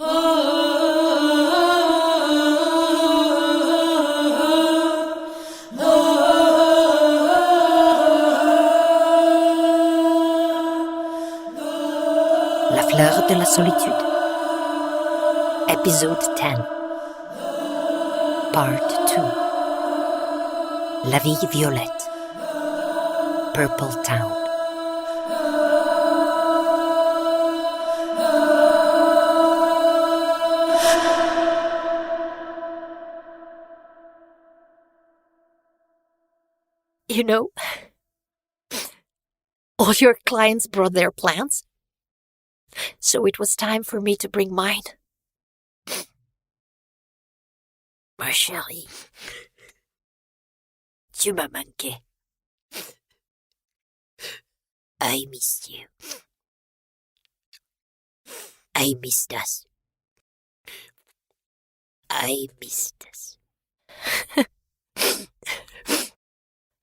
La fleur de la solitude. Épisode 10. Part 2. La Ville Violette. Purple Town. You know, all your clients brought their plants, so it was time for me to bring mine. Ma chérie, tu m'as manqué. I missed you. I missed us. I missed us.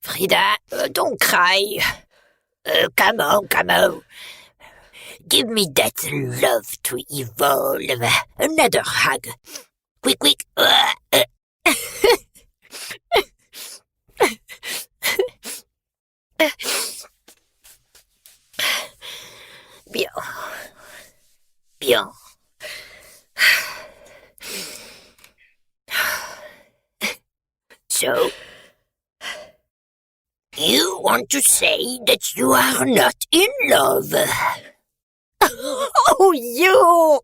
Freeda, don't cry. Come on. Give me that love to evolve. Another hug. Quick. Bien. So, you want to say that you are not in love? Oh, you!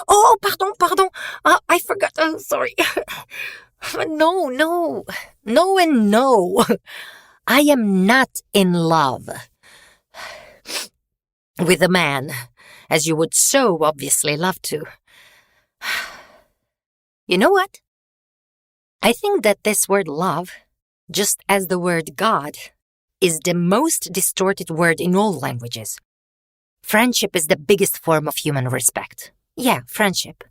Oh, pardon. I forgot. Oh, sorry. No. I am not in love with a man, as you would so obviously love to. You know what? I think that this word love, just as the word God, is the most distorted word in all languages. Friendship is the biggest form of human respect. Yeah, friendship.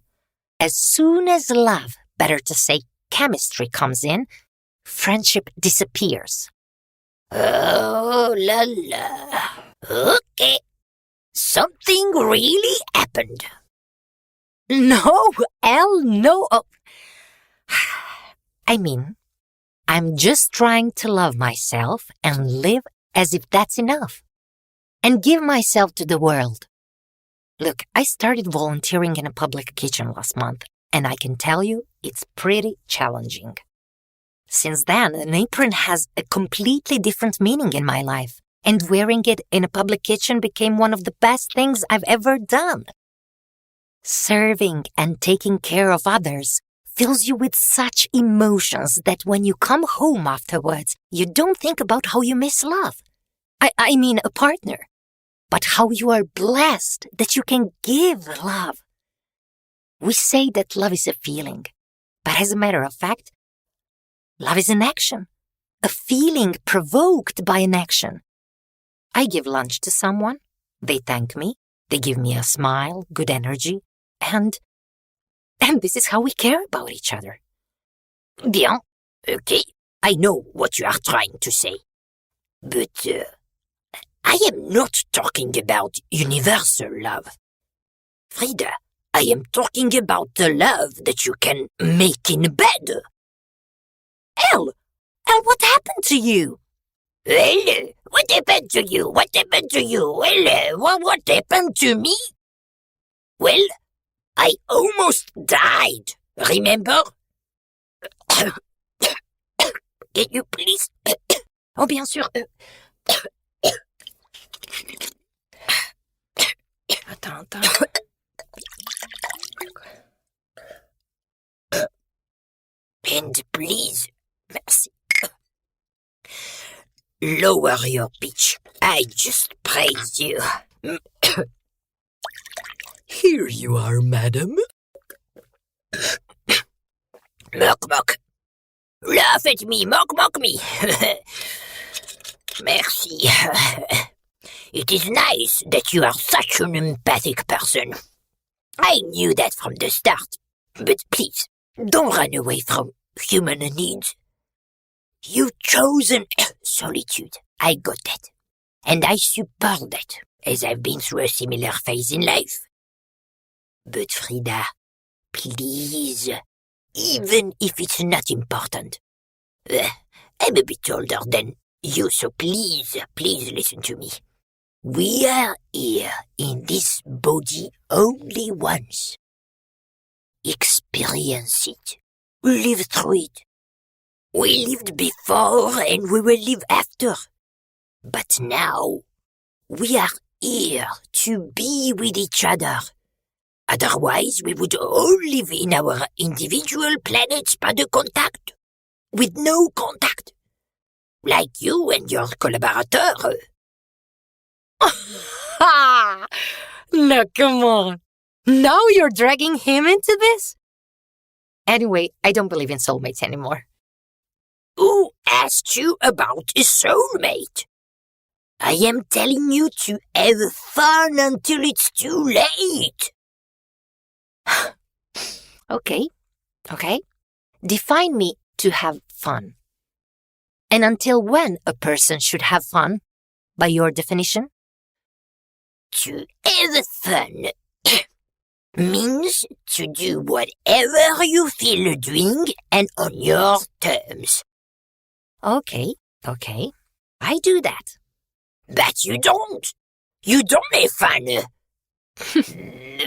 As soon as love, better to say chemistry, comes in, friendship disappears. Oh la la. Okay. Something really happened. No, Elle, no. Oh. I mean, I'm just trying to love myself and live as if that's enough. And give myself to the world. Look, I started volunteering in a public kitchen last month, and I can tell you it's pretty challenging. Since then, an apron has a completely different meaning in my life, and wearing it in a public kitchen became one of the best things I've ever done. Serving and taking care of others fills you with such emotions that when you come home afterwards, you don't think about how you miss love. I mean a partner, but how you are blessed that you can give love. We say that love is a feeling, but as a matter of fact, love is an action, a feeling provoked by an action. I give lunch to someone, they thank me, they give me a smile, good energy, and this is how we care about each other. Bien, okay, I know what you are trying to say, but I am not talking about universal love. Freeda, I am talking about the love that you can make in bed. Elle, what happened to you? Well, what happened to you? Well, what happened to me? Well, I almost died, remember? Can you please... Oh, bien sûr. Attends. And please, merci. Lower your pitch. I just praised you. Here you are, madam. Mock. Laugh at me, mock me. Merci. It is nice that you are such an empathic person. I knew that from the start. But please, don't run away from human needs. You've chosen solitude. I got that. And I support that, as I've been through a similar phase in life. But Freeda, please, even if it's not important. I'm a bit older than you, so please listen to me. We are here in this body only once. Experience it. Live through it. We lived before and we will live after. But now, we are here to be with each other. Otherwise, we would all live in our individual planets by the contact. With no contact. Like you and your collaborateur. Ha! No, come on. Now you're dragging him into this? Anyway, I don't believe in soulmates anymore. Who asked you about a soulmate? I am telling you to have fun until it's too late. Okay. Define me to have fun. And until when a person should have fun, by your definition? To have fun means to do whatever you feel doing and on your terms. Okay. I do that. But you don't. You don't have fun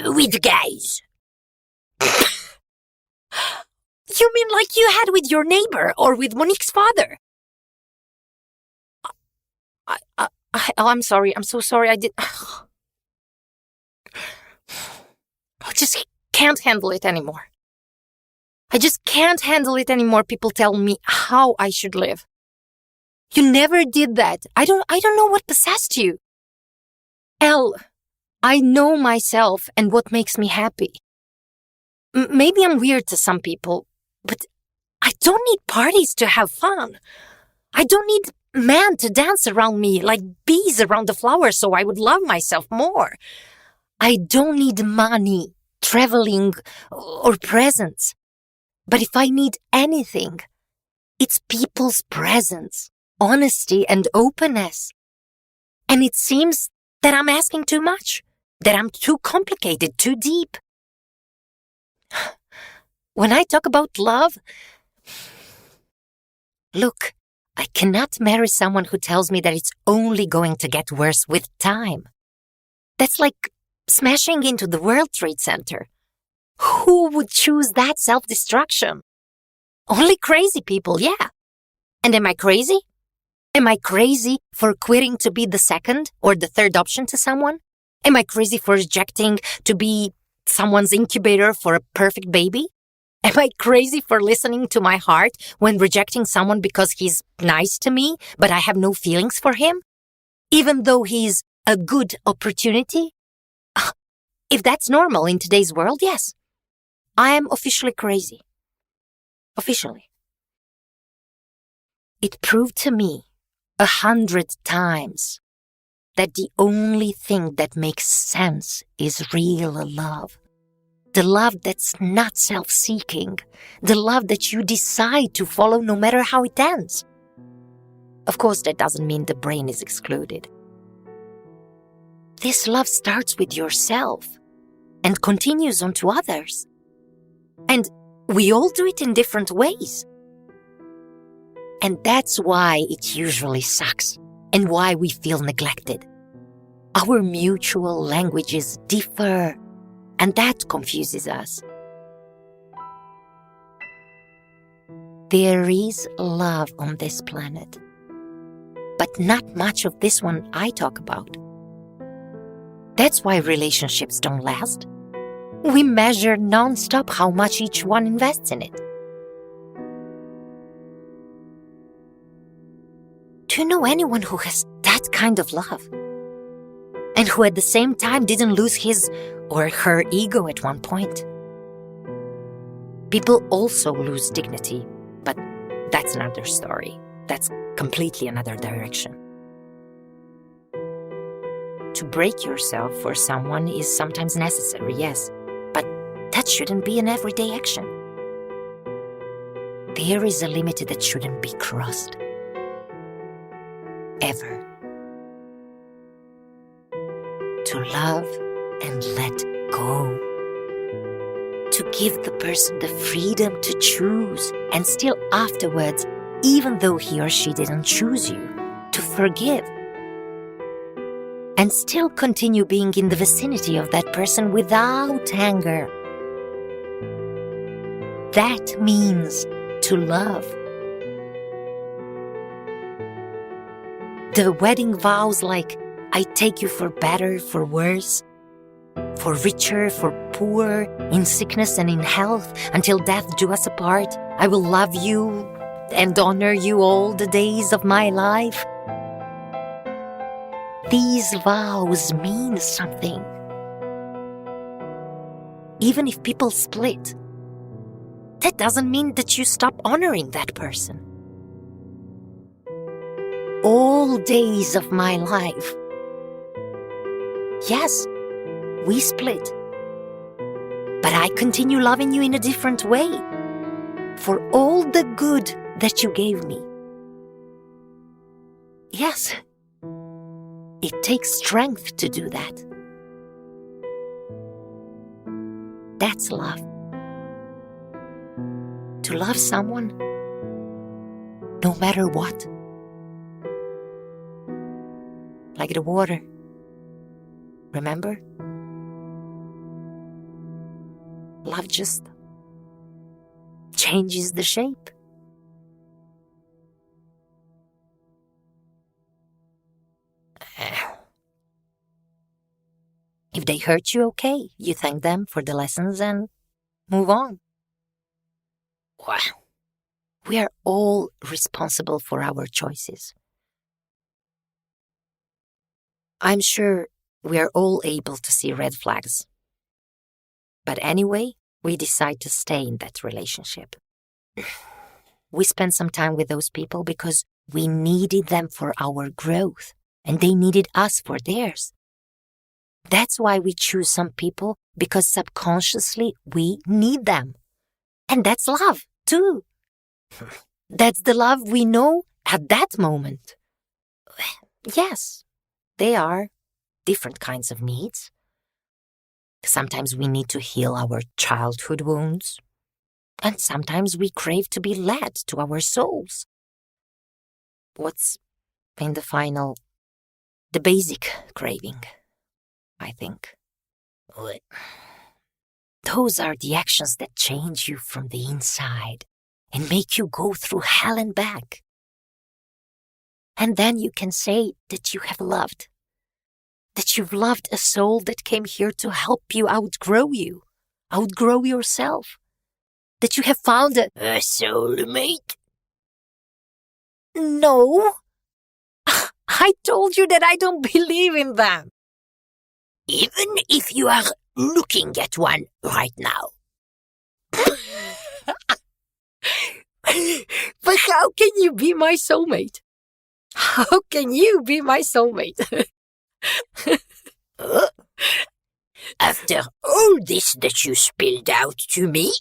with guys. You mean like you had with your neighbor or with Monique's father? I'm sorry. I'm so sorry. I just can't handle it anymore. I just can't handle it anymore. People tell me how I should live. You never did that. I don't know what possessed you. Elle, I know myself and what makes me happy. Maybe I'm weird to some people, but I don't need parties to have fun. I don't need men to dance around me like bees around the flowers so I would love myself more. I don't need money, traveling, or presents. But if I need anything, it's people's presence, honesty, and openness. And it seems that I'm asking too much, that I'm too complicated, too deep. When I talk about love, look, I cannot marry someone who tells me that it's only going to get worse with time. That's like smashing into the World Trade Center. Who would choose that self-destruction? Only crazy people, yeah. And am I crazy? Am I crazy for quitting to be the second or the third option to someone? Am I crazy for rejecting to be someone's incubator for a perfect baby? Am I crazy for listening to my heart when rejecting someone because he's nice to me, but I have no feelings for him? Even though he's a good opportunity? If that's normal in today's world, yes. I am officially crazy. Officially. It proved to me 100 times that the only thing that makes sense is real love. The love that's not self-seeking. The love that you decide to follow no matter how it ends. Of course, that doesn't mean the brain is excluded. This love starts with yourself and continues on to others. And we all do it in different ways. And that's why it usually sucks and why we feel neglected. Our mutual languages differ, and that confuses us. There is love on this planet, but not much of this one I talk about. That's why relationships don't last. We measure non-stop how much each one invests in it. Do you know anyone who has that kind of love? And who at the same time didn't lose his or her ego at one point? People also lose dignity, but that's another story. That's completely another direction. To break yourself for someone is sometimes necessary, yes, but that shouldn't be an everyday action. There is a limit that shouldn't be crossed. Ever. To love and let go. to give the person the freedom to choose, and still afterwards, even though he or she didn't choose you, to forgive. And still continue being in the vicinity of that person without anger. That means to love. The wedding vows like, I take you for better, for worse, for richer, for poor, in sickness and in health, until death do us apart. I will love you and honor you all the days of my life. These vows mean something. Even if people split, that doesn't mean that you stop honoring that person. All days of my life. Yes, we split. But I continue loving you in a different way. For all the good that you gave me. Yes, it takes strength to do that. That's love. To love someone, no matter what. Like the water. Remember? Love just changes the shape. If they hurt you, okay. You thank them for the lessons and move on. Wow. We are all responsible for our choices. I'm sure we are all able to see red flags. But anyway, we decide to stay in that relationship. We spent some time with those people because we needed them for our growth, and they needed us for theirs. That's why we choose some people, because subconsciously we need them. And that's love, too. That's the love we know at that moment. Yes, they are different kinds of needs. Sometimes we need to heal our childhood wounds. And sometimes we crave to be led to our souls. What's in the final, the basic craving, I think. Those are the actions that change you from the inside and make you go through hell and back. And then you can say that you have loved. That you've loved a soul that came here to help you, outgrow yourself. That you have found a soulmate. No. I told you that I don't believe in them. Even if you are looking at one right now. But how can you be my soulmate? How can you be my soulmate? After all this that you spilled out to me,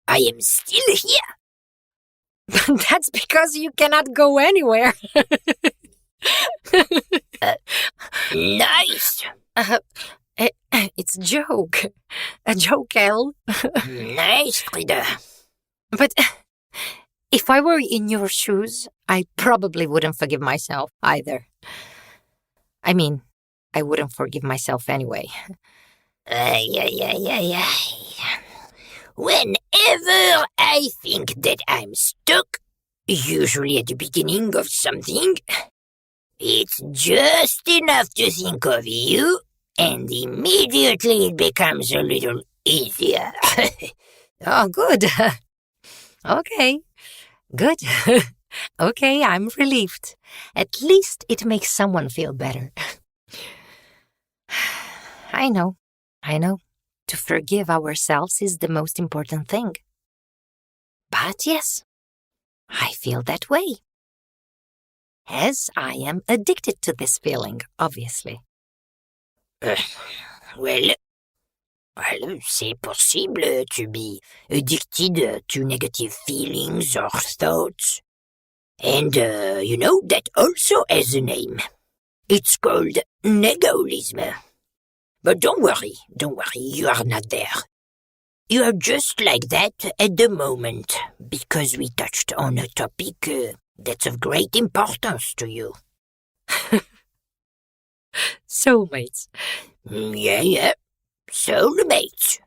I am still here. That's because you cannot go anywhere. Nice. It's a joke. A joke, Elle. Nice, Freeda. But if I were in your shoes, I probably wouldn't forgive myself either. I mean, I wouldn't forgive myself anyway. Whenever I think that I'm stuck, usually at the beginning of something, it's just enough to think of you, and immediately it becomes a little easier. Oh, good. Okay, good. Okay, I'm relieved. At least it makes someone feel better. I know. To forgive ourselves is the most important thing. But yes, I feel that way. As I am addicted to this feeling, obviously. Well, c'est possible to be addicted to negative feelings or thoughts. And, that also has a name. It's called negaholism. But don't worry, you are not there. You're just like that at the moment, because we touched on a topic that's of great importance to you. Soulmates. Yeah. Soulmates.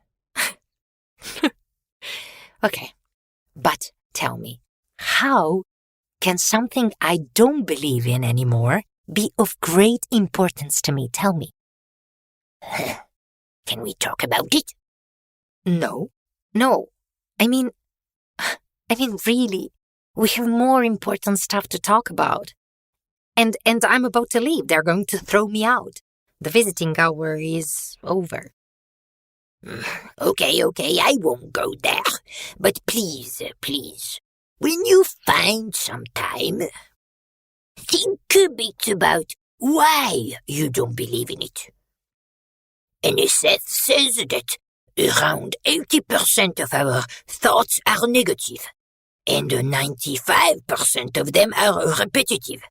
Okay, but tell me, how can something I don't believe in anymore be of great importance to me? Tell me. Can we talk about it? No. I mean, really, we have more important stuff to talk about. And I'm about to leave. They're going to throw me out. The visiting hour is over. Okay, I won't go there. But please, when you find some time, think a bit about why you don't believe in it. NSF says that around 80% of our thoughts are negative, and 95% of them are repetitive.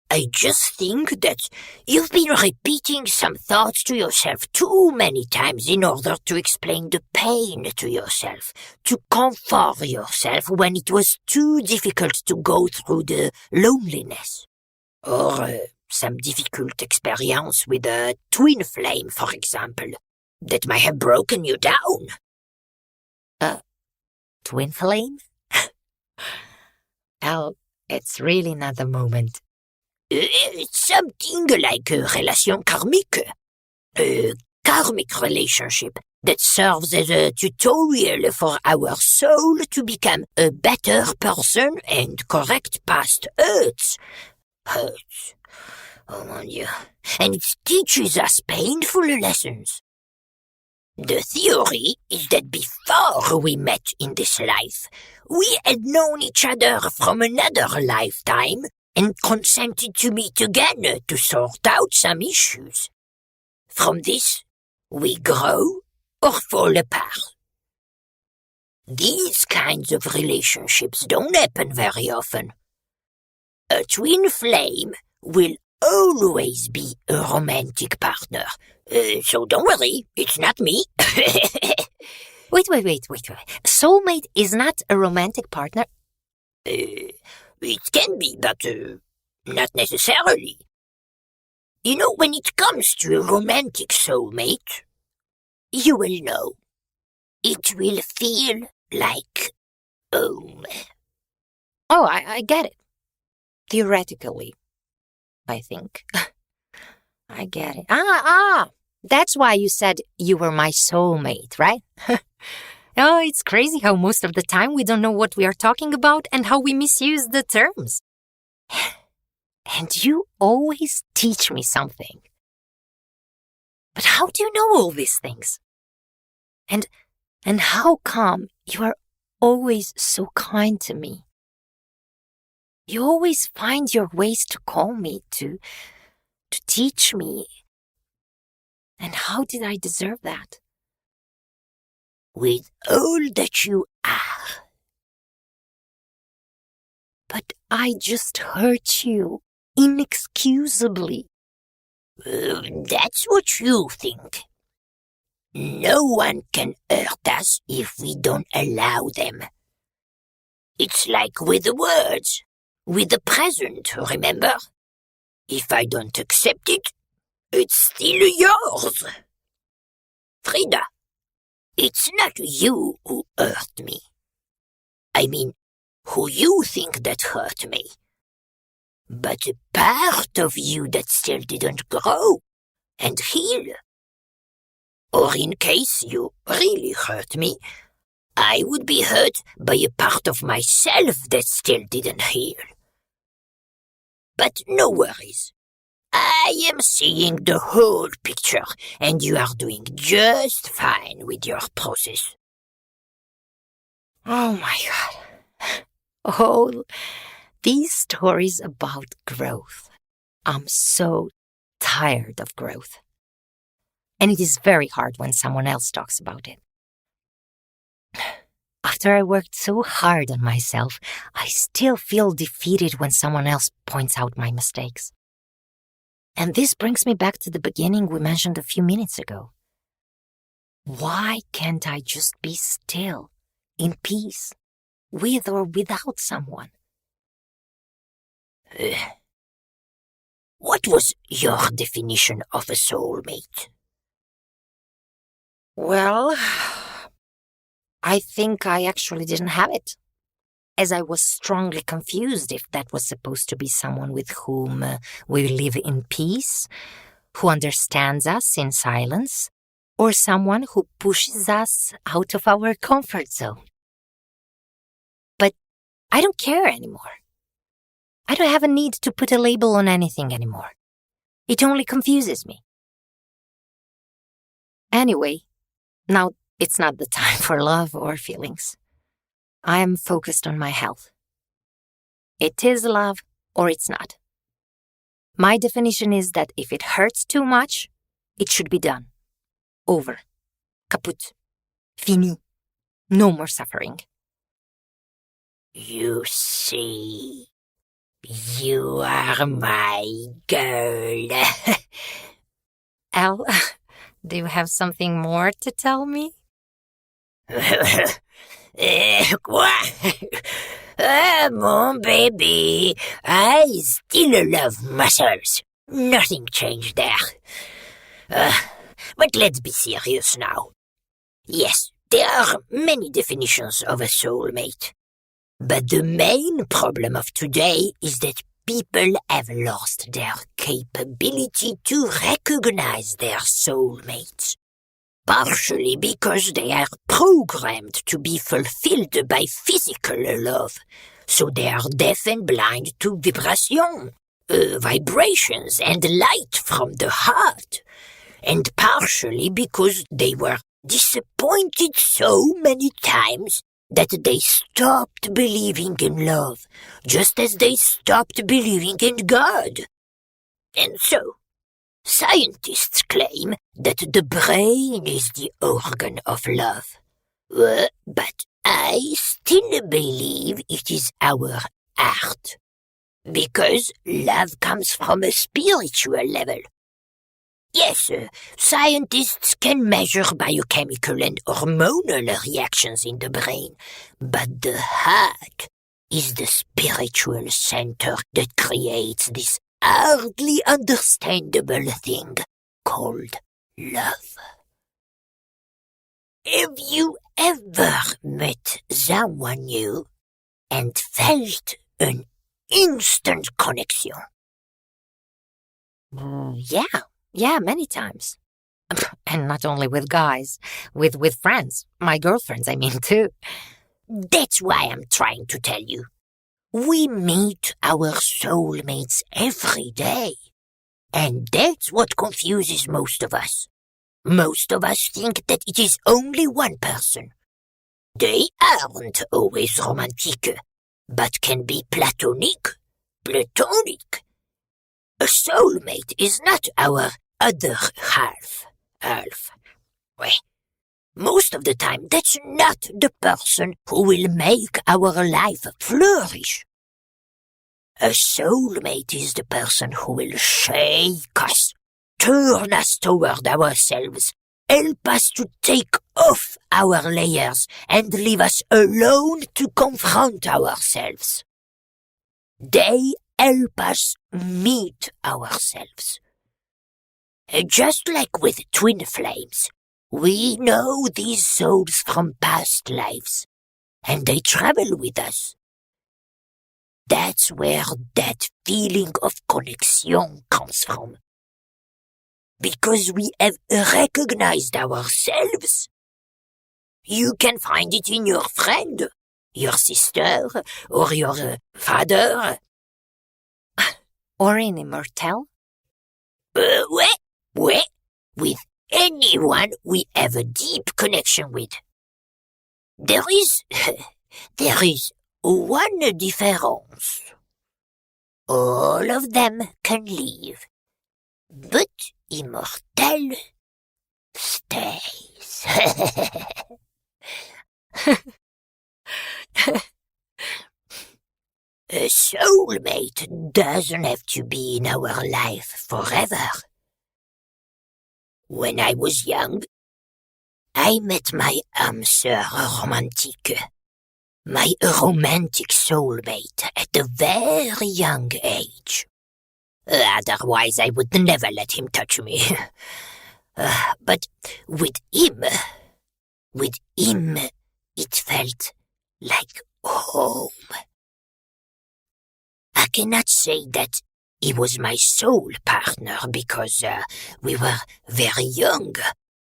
I just think that you've been repeating some thoughts to yourself too many times in order to explain the pain to yourself, to comfort yourself when it was too difficult to go through the loneliness. Or some difficult experience with a twin flame, for example, that might have broken you down. Twin flame? Well, it's really not the moment. It's something like a relation karmique. A karmic relationship that serves as a tutorial for our soul to become a better person and correct past hurts. Oh mon Dieu. And it teaches us painful lessons. The theory is that before we met in this life, we had known each other from another lifetime and consented to meet again to sort out some issues. From this, we grow or fall apart. These kinds of relationships don't happen very often. A twin flame will always be a romantic partner. So don't worry, it's not me. Wait. Soulmate is not a romantic partner? It can be, but not necessarily. You know, when it comes to a romantic soulmate, you will know. It will feel like home. Oh, I get it. Theoretically, I think. I get it. That's why you said you were my soulmate, right? Oh, it's crazy how most of the time we don't know what we are talking about and how we misuse the terms. And you always teach me something. But how do you know all these things? And how come you are always so kind to me? You always find your ways to call me, to teach me. And how did I deserve that? With all that you are. But I just hurt you inexcusably. That's what you think. No one can hurt us if we don't allow them. It's like with the words, with the present, remember? If I don't accept it, it's still yours. Freeda, it's not you who hurt me. I mean, who you think that hurt me. But a part of you that still didn't grow and heal. Or in case you really hurt me, I would be hurt by a part of myself that still didn't heal. But no worries. I am seeing the whole picture, and you are doing just fine with your process. Oh my God. Oh, these stories about growth. I'm so tired of growth. And it is very hard when someone else talks about it. After I worked so hard on myself, I still feel defeated when someone else points out my mistakes. And this brings me back to the beginning we mentioned a few minutes ago. Why can't I just be still, in peace, with or without someone? What was your definition of a soulmate? Well, I think I actually didn't have it, as I was strongly confused if that was supposed to be someone with whom we live in peace, who understands us in silence, or someone who pushes us out of our comfort zone. But I don't care anymore. I don't have a need to put a label on anything anymore. It only confuses me. Anyway, now it's not the time for love or feelings. I am focused on my health. It is love or it's not. My definition is that if it hurts too much, it should be done. Over. Kaput. Fini. No more suffering. You see, you are my girl. Elle, do you have something more to tell me? Quoi? Mon baby, I still love muscles. Nothing changed there. But let's be serious now. Yes, there are many definitions of a soulmate. But the main problem of today is that people have lost their capability to recognize their soulmates. Partially because they are programmed to be fulfilled by physical love, so they are deaf and blind to vibrations and light from the heart, and partially because they were disappointed so many times that they stopped believing in love, just as they stopped believing in God. And so, scientists claim that the brain is the organ of love. But I still believe it is our heart, because love comes from a spiritual level. Yes, scientists can measure biochemical and hormonal reactions in the brain, but the heart is the spiritual center that creates this hardly understandable thing called love. Have you ever met someone new and felt an instant connection? Yeah, many times. And not only with guys, with friends, my girlfriends, I mean, too. That's why I'm trying to tell you. We meet our soulmates every day. And that's what confuses most of us. Most of us think that it is only one person. They aren't always romantic, but can be platonic. A soulmate is not our other half. Well, most of the time, that's not the person who will make our life flourish. A soulmate is the person who will shake us, turn us toward ourselves, help us to take off our layers, and leave us alone to confront ourselves. They help us meet ourselves. Just like with twin flames, we know these souls from past lives, and they travel with us. That's where that feeling of connection comes from. Because we have recognized ourselves. You can find it in your friend, your sister, or your father. Or in Immortelle? With anyone we have a deep connection with. There is one difference. All of them can leave, but Immortelle stays. A soulmate doesn't have to be in our life forever. When I was young, I met my âme sœur romantique, my romantic soulmate at a very young age. Otherwise, I would never let him touch me. But with him, it felt like home. I cannot say that he was my soul partner because we were very young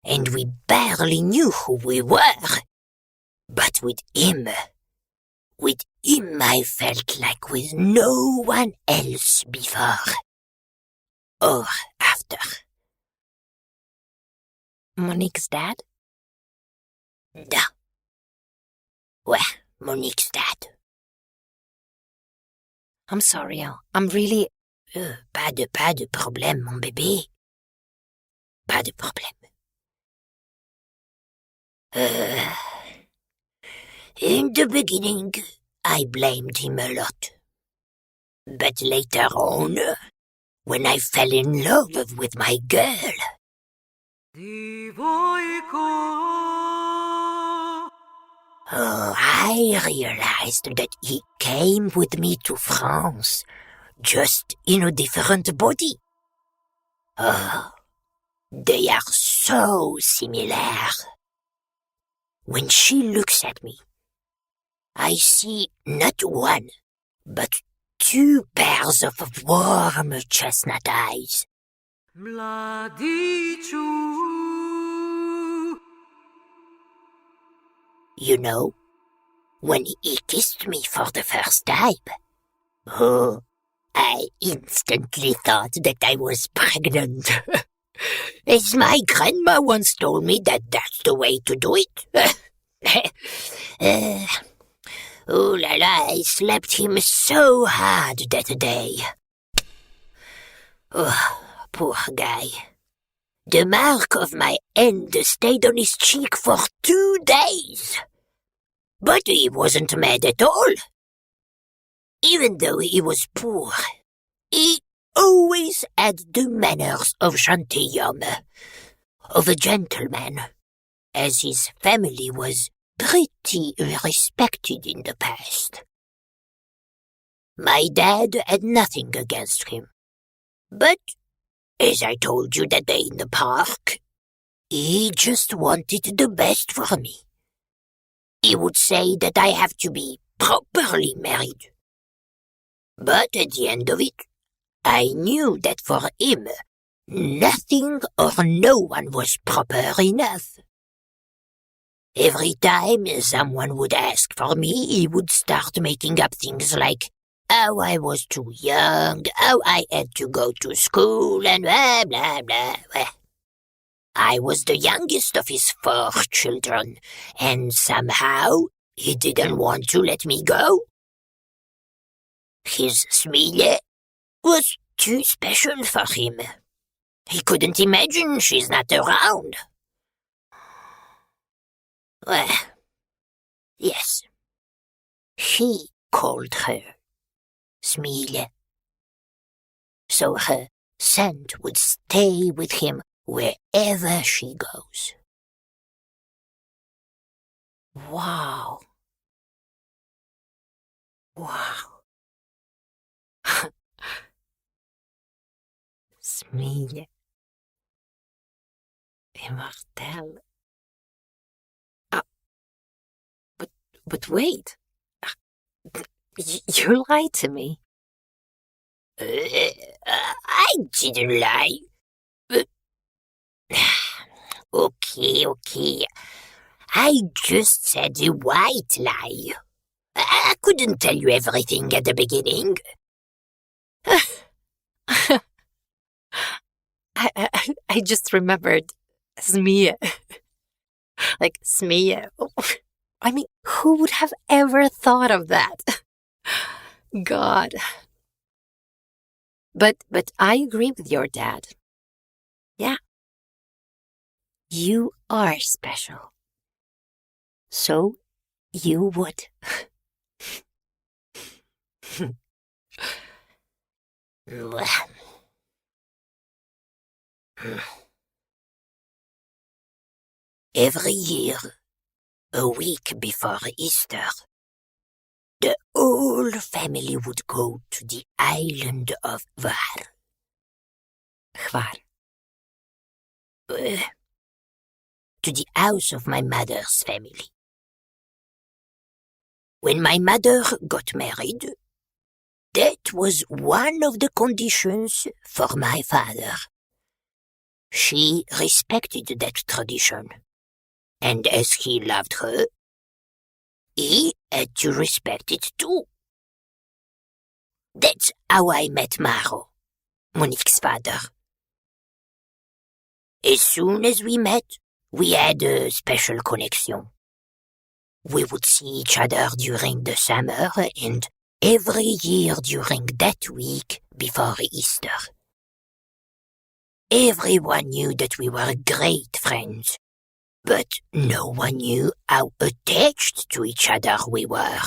and we barely knew who we were. But with him I felt like with no one else before or after. Monique's dad? Da. Ouais, Monique's dad. I'm sorry, Al. I'm really... Pas de problème, mon bébé. Pas de problème. In the beginning, I blamed him a lot. But later on, when I fell in love with my girl... I realized that he came with me to France, just in a different body. They are so similar. When she looks at me, I see not one, but 2 pairs of warm chestnut eyes. You know, when he kissed me for the first time, I instantly thought that I was pregnant. As my grandma once told me that that's the way to do it. Oh la la, I slapped him so hard that day. Oh, poor guy. The mark of my hand stayed on his cheek for 2 days. But he wasn't mad at all. Even though he was poor, he always had the manners of gentilhomme, of a gentleman, as his family was pretty respected in the past. My dad had nothing against him, but, as I told you that day in the park, he just wanted the best for me. He would say that I have to be properly married. But at the end of it, I knew that for him, nothing or no one was proper enough. Every time someone would ask for me, he would start making up things like how I was too young, how I had to go to school, and blah, blah, blah. I was the youngest of his 4 children, and somehow he didn't want to let me go. His Smile was too special for him. He couldn't imagine she's not around. Well, yes, he called her Smile, so her scent would stay with him wherever she goes. Wow. Smile. Immortelle. But wait. You lied to me. I didn't lie. Okay. I just said a white lie. I couldn't tell you everything at the beginning. I just remembered Smie. Like Smie. I mean, who would have ever thought of that? God. But I agree with your dad. Yeah. You are special. So you would. Every year, a week before Easter, the whole family would go to the island of Var. Waar? To the house of my mother's family. When my mother got married, that was one of the conditions for my father. She respected that tradition, and as he loved her, he had to respect it too. That's how I met Maro, Monique's father. As soon as we met, we had a special connection. We would see each other during the summer and every year during that week before Easter. Everyone knew that we were great friends, but no one knew how attached to each other we were.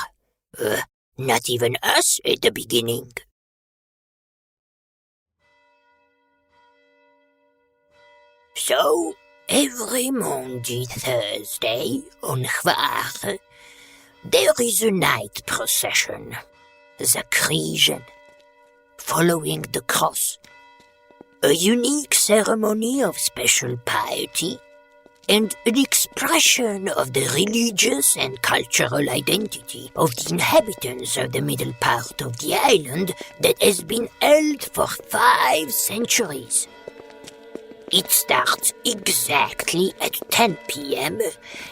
Not even us at the beginning. So, every Maundy Thursday on Hvar, there is a night procession, the Krigen, following the cross, a unique ceremony of special piety and an expression of the religious and cultural identity of the inhabitants of the middle part of the island that has been held for 5 centuries. It starts exactly at 10 p.m.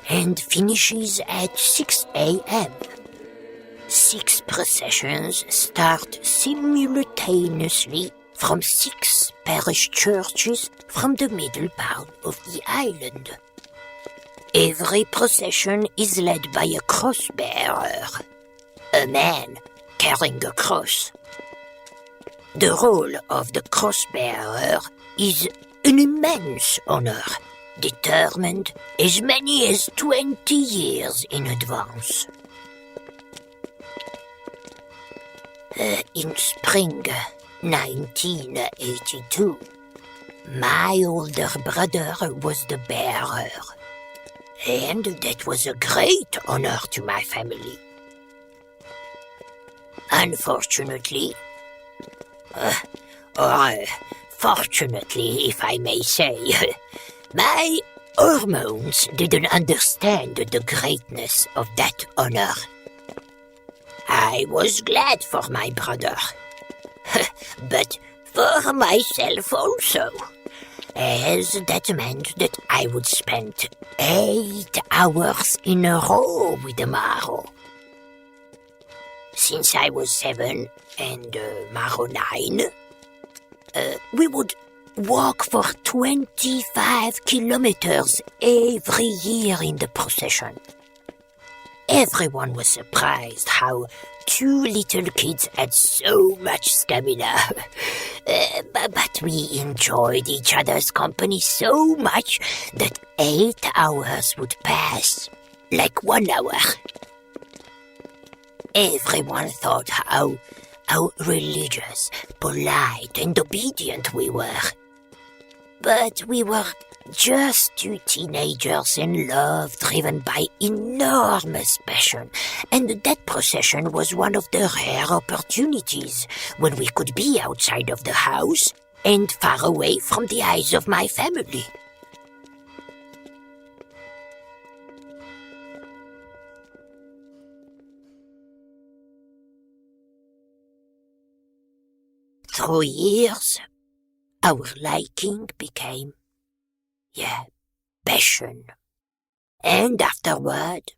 and finishes at 6 a.m. 6 processions start simultaneously from 6 parish churches from the middle part of the island. Every procession is led by a cross-bearer, a man carrying a cross. The role of the cross-bearer is an immense honor, determined as many as 20 years in advance. In spring 1982, my older brother was the bearer, and that was a great honor to my family. Unfortunately, fortunately, if I may say, my hormones didn't understand the greatness of that honor. I was glad for my brother, but for myself also, as that meant that I would spend 8 hours in a row with Maro. Since I was 7 and Maro 9, we would walk for 25 kilometers every year in the procession. Everyone was surprised how 2 little kids had so much stamina. But we enjoyed each other's company so much that 8 hours would pass like 1 hour. Everyone thought how religious, polite, and obedient we were. But we were just 2 teenagers in love, driven by enormous passion, and that procession was one of the rare opportunities when we could be outside of the house and far away from the eyes of my family. Through years, our liking became, passion. And afterward,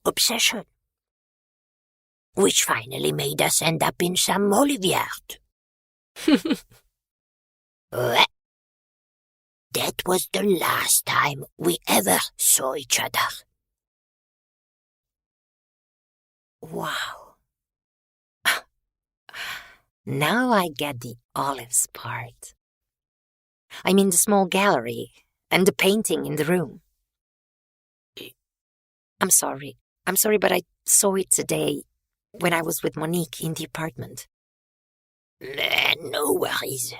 obsession. Which finally made us end up in some Oliviard. That was the last time we ever saw each other. Wow. Now I get the olives part. I mean the small gallery and the painting in the room. I'm sorry, but I saw it today when I was with Monique in the apartment. No worries.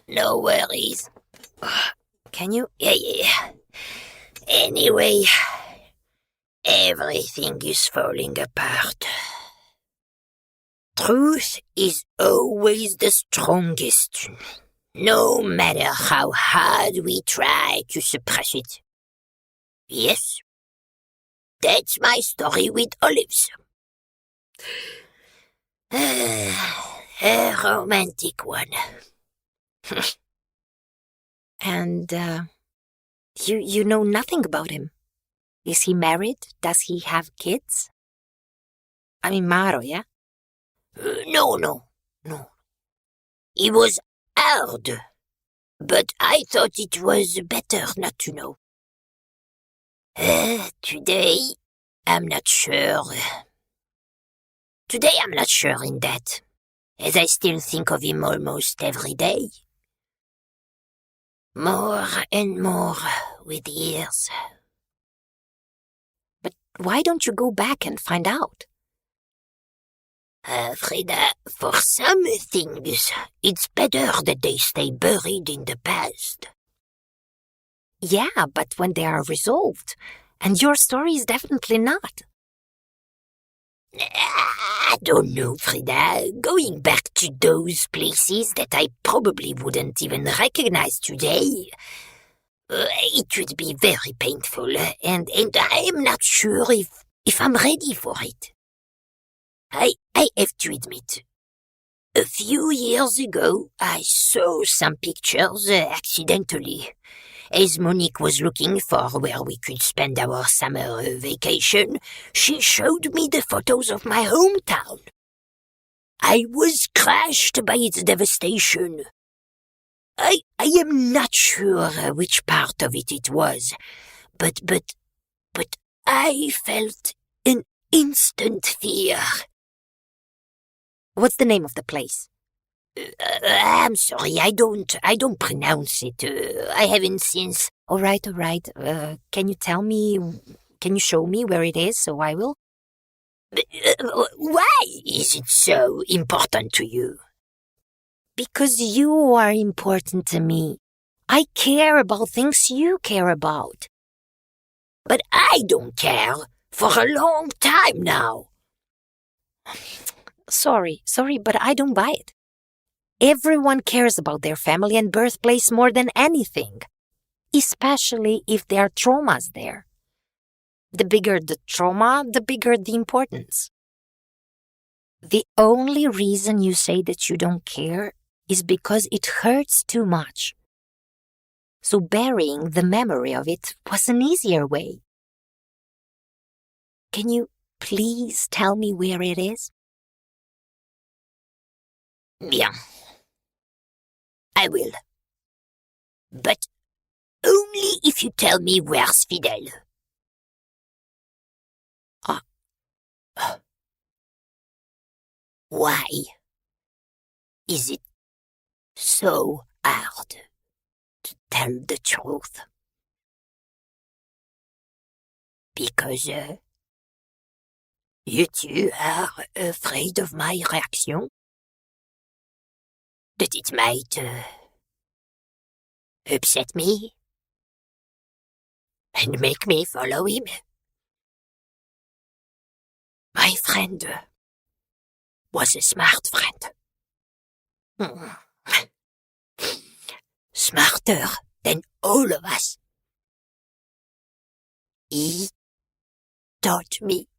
No worries. Can you? Yeah. Anyway, everything is falling apart. Truth is always the strongest, no matter how hard we try to suppress it. Yes, that's my story with olives. A romantic one. And, you know nothing about him. Is he married? Does he have kids? I mean, Maro, yeah? No. It was hard, but I thought it was better not to know. Today, I'm not sure. Today I'm not sure in that, as I still think of him almost every day. More and more with years. But why don't you go back and find out? Freeda, for some things, it's better that they stay buried in the past. Yeah, but when they are resolved, and your story is definitely not. I don't know, Freeda. Going back to those places that I probably wouldn't even recognize today, it would be very painful, and I'm not sure if I'm ready for it. I have to admit, a few years ago, I saw some pictures accidentally. As Monique was looking for where we could spend our summer vacation, she showed me the photos of my hometown. I was crushed by its devastation. I am not sure which part of it was, but I felt an instant fear. What's the name of the place? I'm sorry, I don't pronounce it. I haven't since. All right. Can you show me where it is so I will? Why is it so important to you? Because you are important to me. I care about things you care about. But I don't care for a long time now. Sorry, but I don't buy it. Everyone cares about their family and birthplace more than anything, especially if there are traumas there. The bigger the trauma, the bigger the importance. The only reason you say that you don't care is because it hurts too much. So burying the memory of it was an easier way. Can you please tell me where it is? Bien. I will. But only if you tell me where's Fidel. Why is it so hard to tell the truth? Because you two are afraid of my reaction? That it might upset me and make me follow him? My friend was a smart friend. Smarter than all of us. He taught me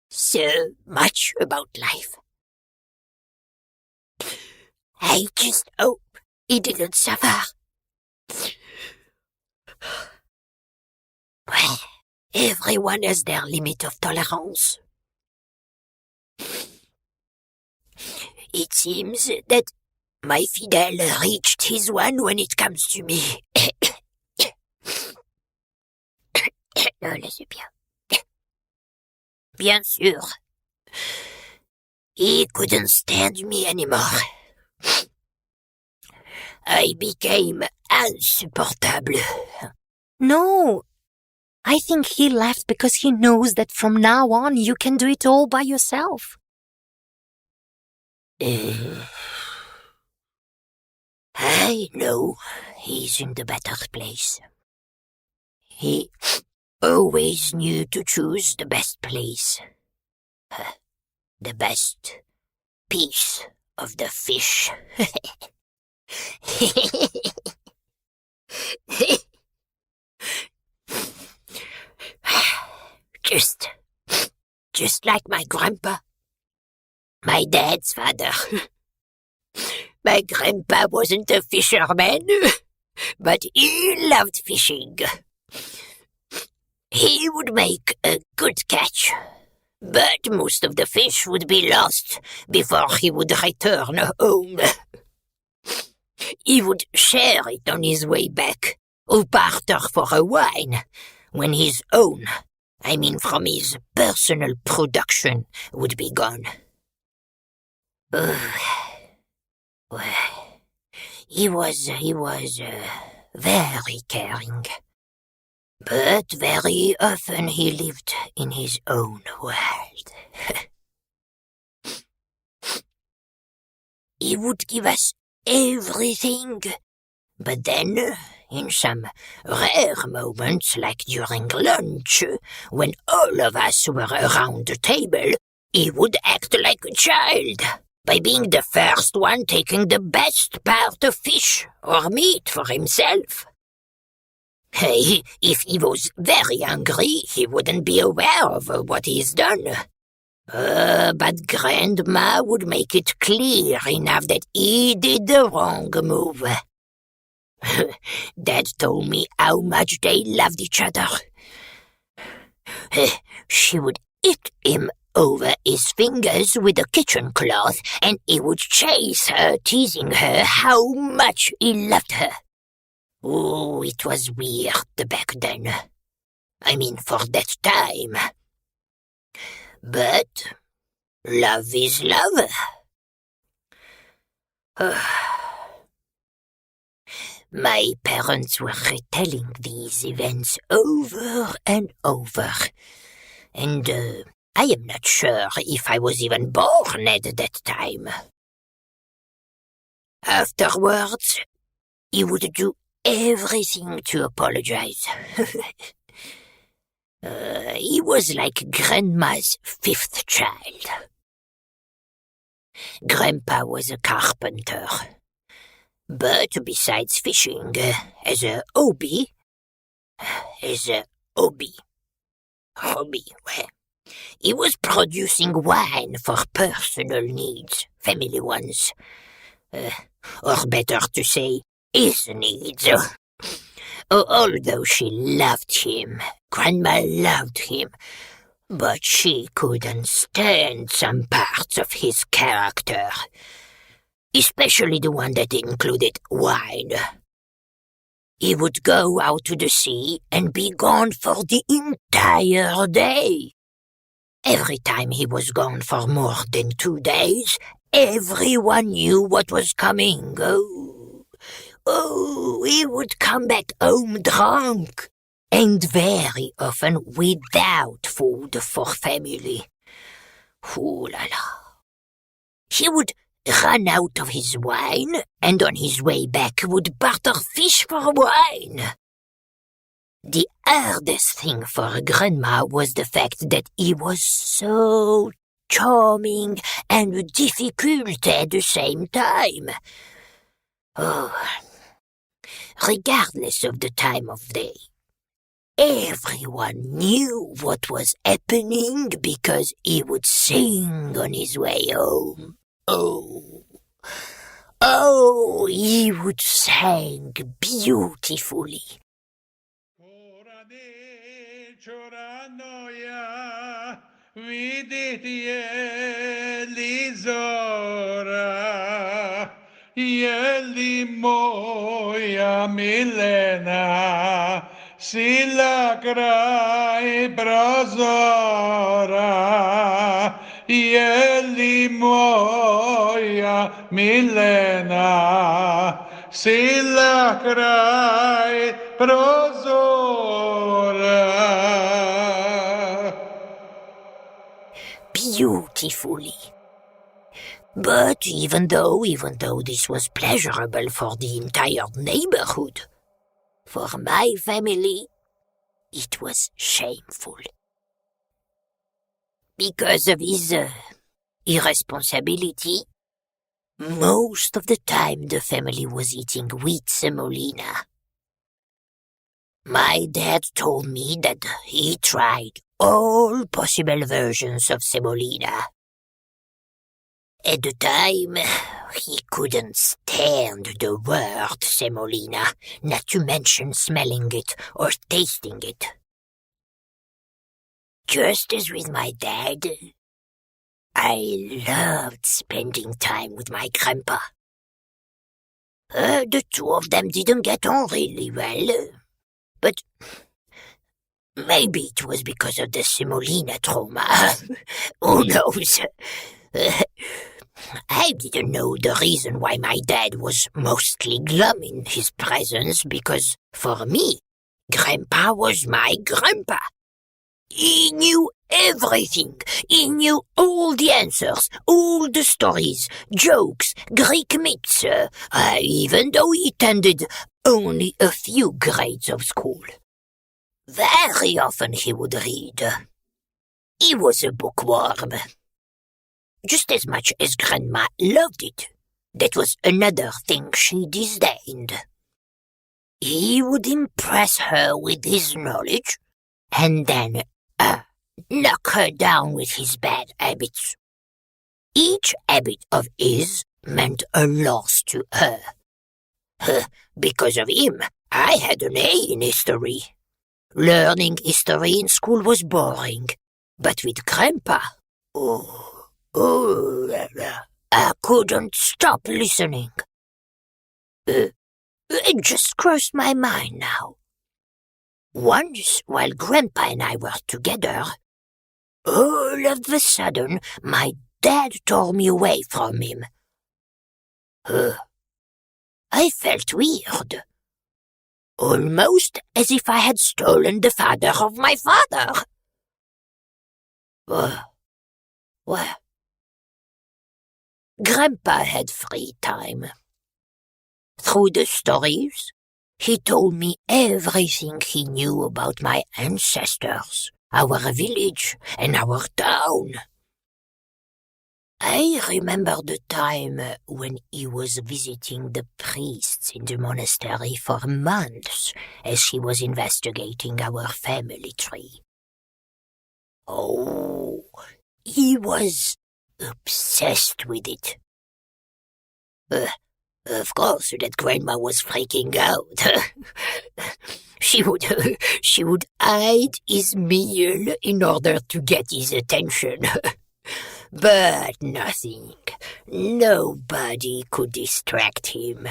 so much about life. I just hope he didn't suffer. Well, everyone has their limit of tolerance. It seems that my Fidel reached his one when it comes to me. Laissez bien. Bien sûr. He couldn't stand me anymore. I became insupportable. No, I think he left because he knows that from now on you can do it all by yourself. I know he's in the better place. He always knew to choose the best place. The best piece of the fish. Just like my grandpa. My dad's father. My grandpa wasn't a fisherman, but he loved fishing. He would make a good catch, but most of the fish would be lost before he would return home. He would share it on his way back, or barter for a wine, when his own, from his personal production, would be gone. He was very caring, but very often he lived in his own world. He would give us everything, but then, in some rare moments like during lunch, when all of us were around the table, he would act like a child, by being the first one taking the best part of fish or meat for himself. If he was very hungry, he wouldn't be aware of what he's done. But Grandma would make it clear enough that he did the wrong move. Dad told me how much they loved each other. She would hit him over his fingers with a kitchen cloth, and he would chase her, teasing her how much he loved her. Oh, it was weird back then. For that time. But love is love. My parents were retelling these events over and over, and I am not sure if I was even born at that time. Afterwards, he would do everything to apologize. He was like Grandma's fifth child. Grandpa was a carpenter, but besides fishing, as a hobby, he was producing wine for personal needs, family ones, or better to say, his needs. Although she loved him, Grandma loved him, but she couldn't stand some parts of his character, especially the one that included wine. He would go out to the sea and be gone for the entire day. Every time he was gone for more than 2 days, everyone knew what was coming. He would come back home drunk, and very often without food for family. Ooh la la. He would run out of his wine, and on his way back would barter fish for wine. The hardest thing for Grandma was the fact that he was so charming and difficult at the same time. Regardless of the time of day, everyone knew what was happening because he would sing on his way home. He would sing beautifully. Yeli moja milena, sila kraj prozora. Yeli moja milena, sila kraj prozora. Beautifully. But even though this was pleasurable for the entire neighborhood, for my family, it was shameful. Because of his irresponsibility, most of the time the family was eating wheat semolina. My dad told me that he tried all possible versions of semolina. At the time, he couldn't stand the word semolina, not to mention smelling it or tasting it. Just as with my dad, I loved spending time with my grandpa. The two of them didn't get on really well, but maybe it was because of the semolina trauma. Who knows? I didn't know the reason why my dad was mostly glum in his presence, because for me, Grandpa was my grandpa. He knew everything. He knew all the answers, all the stories, jokes, Greek myths, even though he attended only a few grades of school. Very often he would read. He was a bookworm. Just as much as Grandma loved it, that was another thing she disdained. He would impress her with his knowledge, and then knock her down with his bad habits. Each habit of his meant a loss to her. Because of him, I had an A in history. Learning history in school was boring, but with Grandpa, I couldn't stop listening. It just crossed my mind now. Once, while Grandpa and I were together, all of a sudden, my dad tore me away from him. I felt weird. Almost as if I had stolen the father of my father. Well, Grandpa had free time. Through the stories, he told me everything he knew about my ancestors, our village, and our town. I remember the time when he was visiting the priests in the monastery for months as he was investigating our family tree. Oh, he was obsessed with it. Of course, that Grandma was freaking out. She would hide his meal in order to get his attention. But nobody could distract him.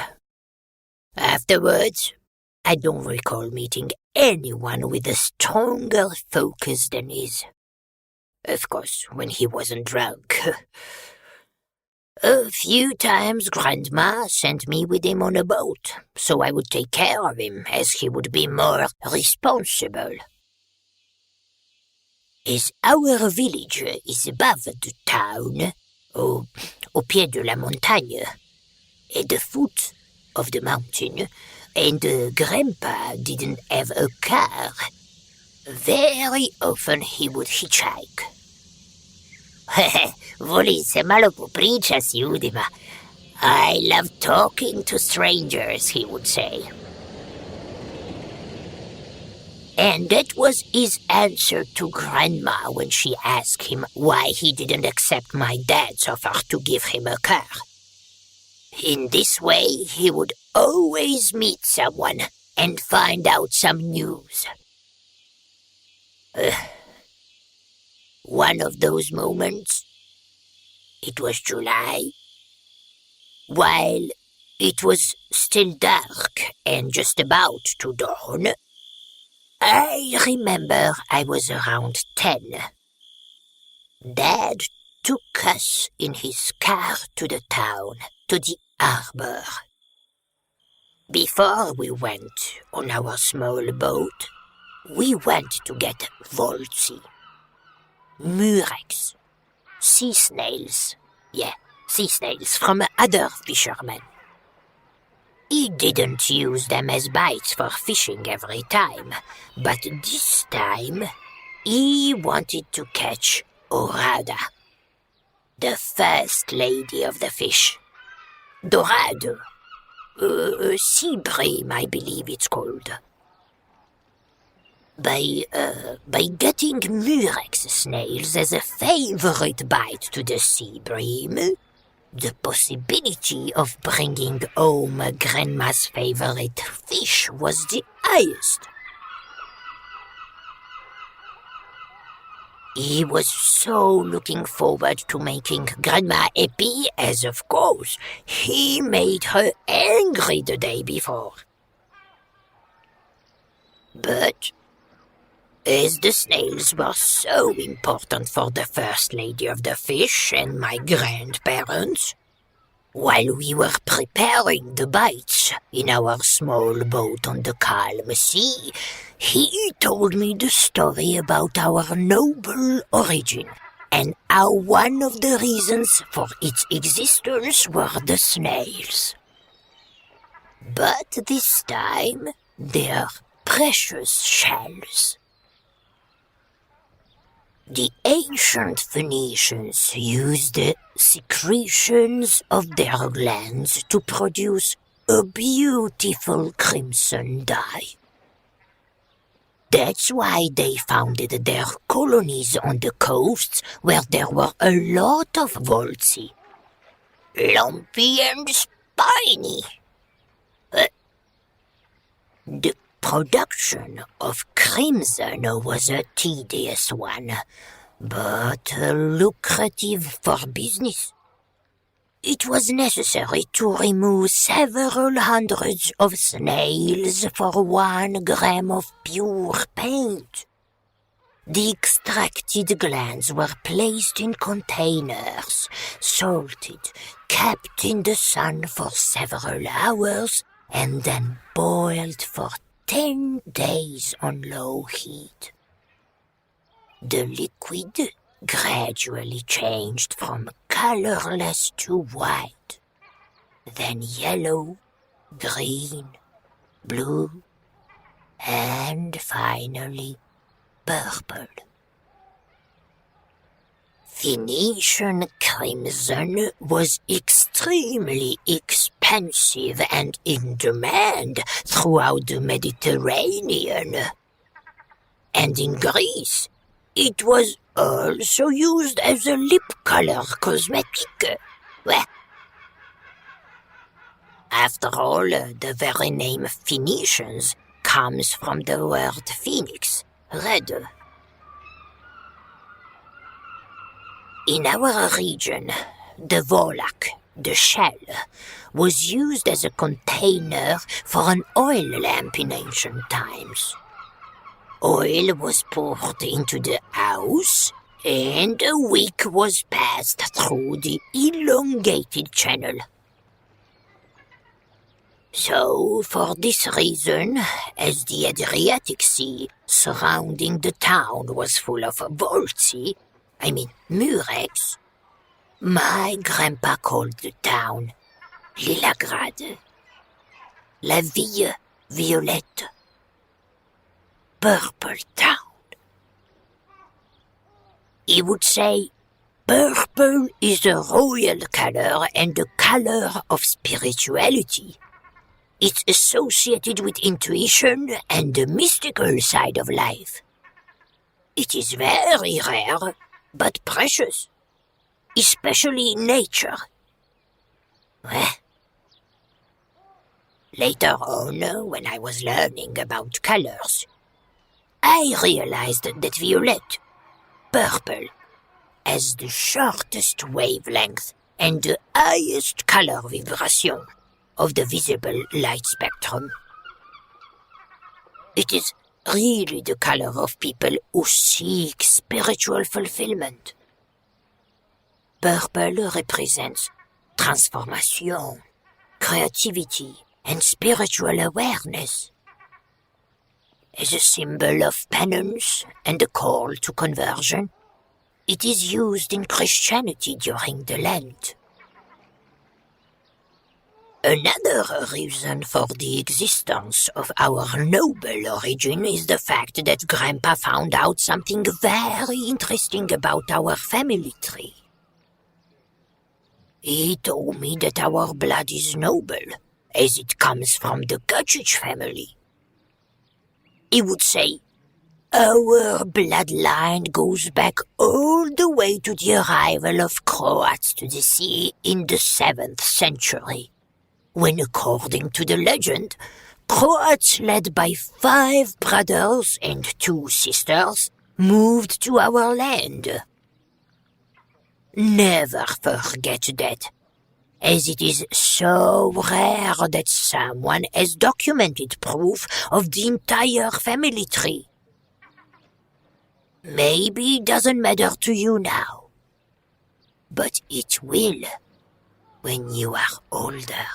Afterwards, I don't recall meeting anyone with a stronger focus than his. Of course, when he wasn't drunk. A few times Grandma sent me with him on a boat, so I would take care of him as he would be more responsible. As our village is above the town, au pied de la montagne, at the foot of the mountain, and Grandpa didn't have a car, very often he would hitchhike. Volisse malo popricia si udima. I love talking to strangers, he would say. And that was his answer to Grandma when she asked him why he didn't accept my dad's offer to give him a car. In this way, he would always meet someone and find out some news. One of those moments, it was July, while it was still dark and just about to dawn. I remember I was around 10. Dad took us in his car to the town, to the harbor. Before we went on our small boat, we went to get voltzi, murex, sea snails. Yeah, sea snails from other fishermen. He didn't use them as bites for fishing every time, but this time he wanted to catch Dorada, the first lady of the fish. Dorado, sea bream, I believe it's called. By getting murex snails as a favorite bite to the sea bream, the possibility of bringing home Grandma's favorite fish was the highest. He was so looking forward to making Grandma happy, as of course he made her angry the day before. But as the snails were so important for the First Lady of the Fish and my grandparents, while we were preparing the bites in our small boat on the calm sea, he told me the story about our noble origin and how one of the reasons for its existence were the snails. But this time, their precious shells. The ancient Phoenicians used the secretions of their glands to produce a beautiful crimson dye. That's why they founded their colonies on the coasts where there were a lot of voltzi. Lumpy and spiny. The production of crimson was a tedious one, but lucrative for business. It was necessary to remove several hundreds of snails for 1 gram of pure paint. The extracted glands were placed in containers, salted, kept in the sun for several hours, and then boiled for 10 days on low heat. The liquid gradually changed from colorless to white, then yellow, green, blue, and finally purple. Phoenician crimson was extremely expensive and in demand throughout the Mediterranean. And in Greece, it was also used as a lip color cosmetic. Well, after all, the very name Phoenicians comes from the word phoenix, red. In our region, the volak, the shell, was used as a container for an oil lamp in ancient times. Oil was poured into the house, and a wick was passed through the elongated channel. So, for this reason, as the Adriatic Sea surrounding the town was full of voltzi, murex, my grandpa called the town Lilagrade, La Ville Violette, Purple Town. He would say, purple is the royal color and the color of spirituality. It's associated with intuition and the mystical side of life. It is very rare, but precious, especially in nature. Later on, when I was learning about colors, I realized that violet, purple, has the shortest wavelength and the highest color vibration of the visible light spectrum. It is really the color of people who seek spiritual fulfillment. Purple represents transformation, creativity, and spiritual awareness. As a symbol of penance and a call to conversion, it is used in Christianity during the Lent. Another reason for the existence of our noble origin is the fact that Grandpa found out something very interesting about our family tree. He told me that our blood is noble, as it comes from the Kocic family. He would say, our bloodline goes back all the way to the arrival of Croats to the sea in the 7th century, when, according to the legend, Croats led by 5 brothers and 2 sisters moved to our land. Never forget that, as it is so rare that someone has documented proof of the entire family tree. Maybe it doesn't matter to you now, but it will when you are older.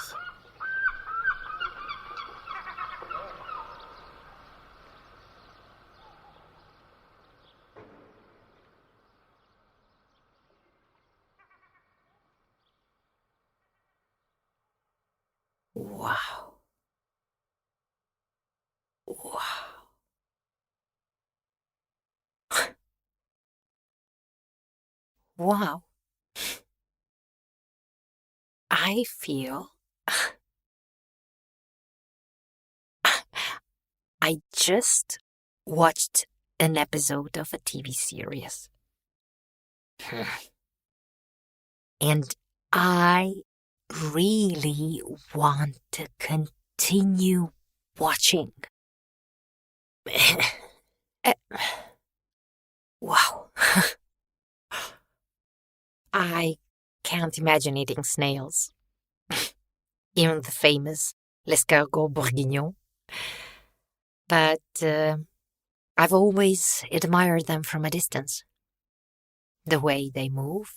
Wow. Wow. Wow. I feel I just watched an episode of a TV series. And I really want to continue watching. Wow. I can't imagine eating snails. Even the famous l'escargot bourguignon. But I've always admired them from a distance. The way they move,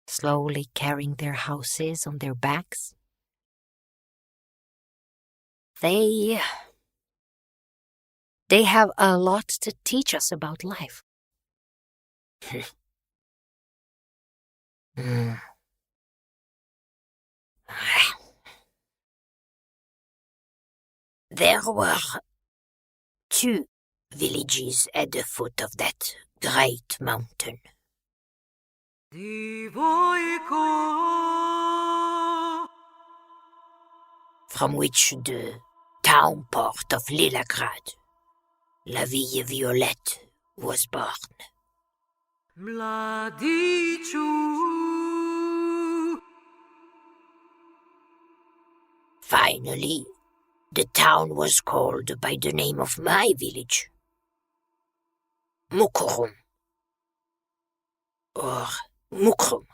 slowly carrying their houses on their backs. They have a lot to teach us about life. There were 2 villages at the foot of that great mountain. From which the town port of Leningrad, La Ville Violette, was born. Finally, the town was called by the name of my village, Mukurum, or Mukrum.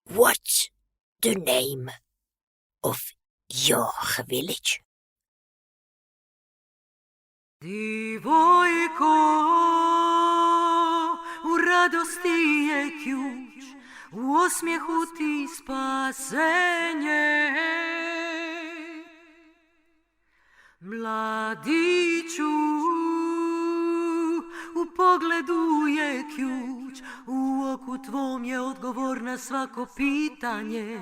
What's the name of your village? Dívojko, u radosti je ključ, u osmijehu ti spasenje. Mladiću, u pogledu je ključ, u oku tvom je odgovor na svako pitanje.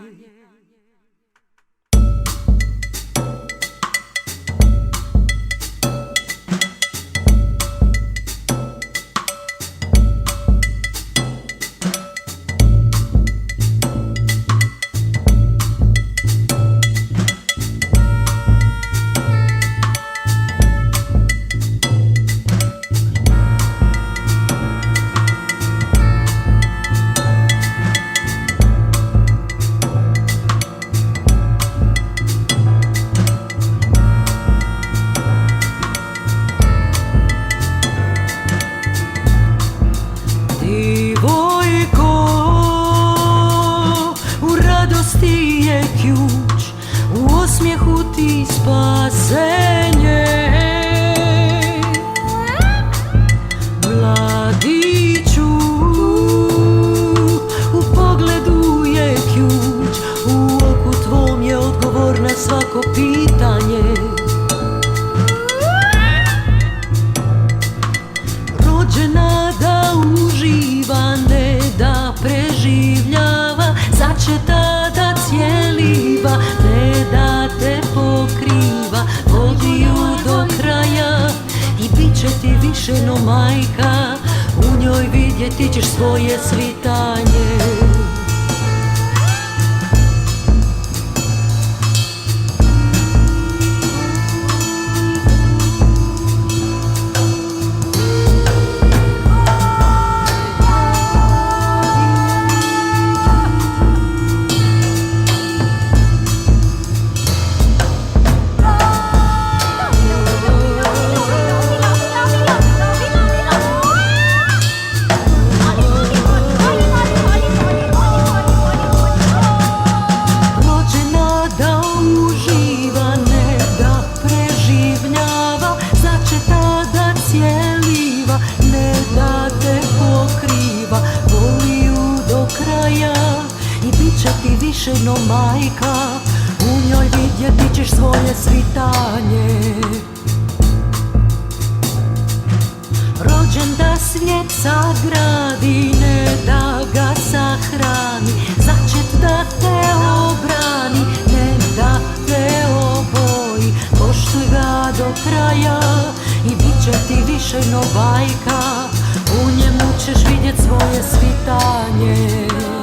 će tada cjeliva, ne da te pokriva, vodi ju do kraja i bit će ti više no majka, u njoj vidjeti ćeš svoje svitanje. Više no majka, u njoj vidjeti ćeš svoje svitanje. Rođen da svijet sagradi, ne da ga sahrani, začet da te obrani, ne da te oboji, poštuj ga do kraja i bit će ti više no bajka, u njemu ćeš vidjet svoje svitanje.